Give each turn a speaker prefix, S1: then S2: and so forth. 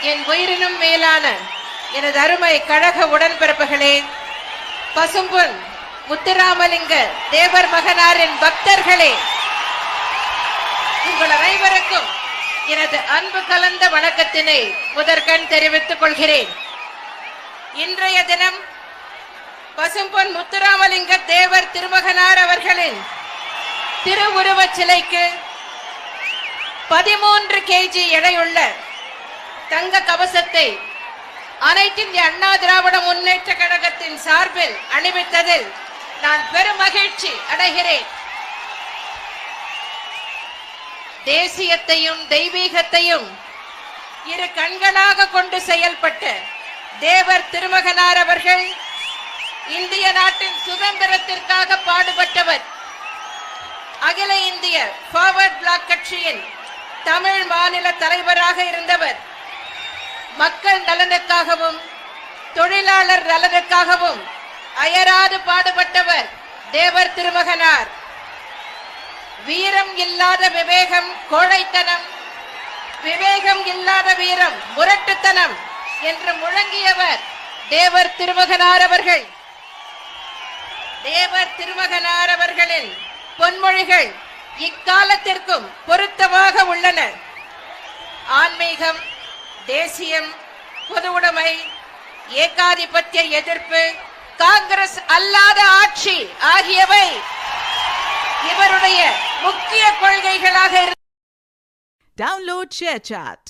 S1: என் உயிரினும் மேலான எனது அருமை கழக உடன்பிறப்புகளே, பசும்பொன் முத்துராமலிங்க தேவர் மகனாரின் பக்தர்களே, உங்கள் அனைவருக்கும் எனது அன்பு கலந்த வணக்கத்தினை முதற்கண் தெரிவித்துக் கொள்கிறேன். இன்றைய தினம் பசும்பொன் முத்துராமலிங்க தேவர் திருமகனார் அவர்களின் திருவுருவச் சிலைக்கு 13 kg எடையுள்ள தங்க கவசத்தை அனைத்து இந்திய அண்ணா திராவிட முன்னேற்ற கழகத்தின் சார்பில் அணிவித்ததில் நான் பெரும் மகிழ்ச்சி அடைகிறேன். தேசியத்தையும் தெய்வீகத்தையும் இரு கண்களாக கொண்டு செயல்பட்ட தேவர் திருமகனார் அவர்கள் இந்திய நாட்டின் சுதந்திரத்திற்காக பாடுபட்டவர். அகில இந்திய ஃபார்வர்ட் பிளாக் கட்சியின் தமிழ் மாநில தலைவராக இருந்தவர். மக்கள் நலனுக்காகவும் தொழிலாளர் நலனுக்காகவும் அயராது பாடுபட்டவர் தேவர் திருமகனார். வீரம் இல்லாத விவேகம் கோழைத்தனம், விவேகம் இல்லாத வீரம் முரட்டுத்தனம் என்று முழங்கியவர் தேவர் திருமகனார் அவர்கள். தேவர் திருமகனார் அவர்களின் பொன்மொழிகள் இக்காலத்திற்கும் பொருத்தமாக உள்ளன. ஆன்மீகம், தேசியம், பொதுவுடைமை, ஏகாதிபத்திய எதிர்ப்பு, காங்கிரஸ் அல்லாத ஆட்சி ஆகியவை இவருடைய முக்கிய கொள்கைகளாக
S2: Download ShareChat.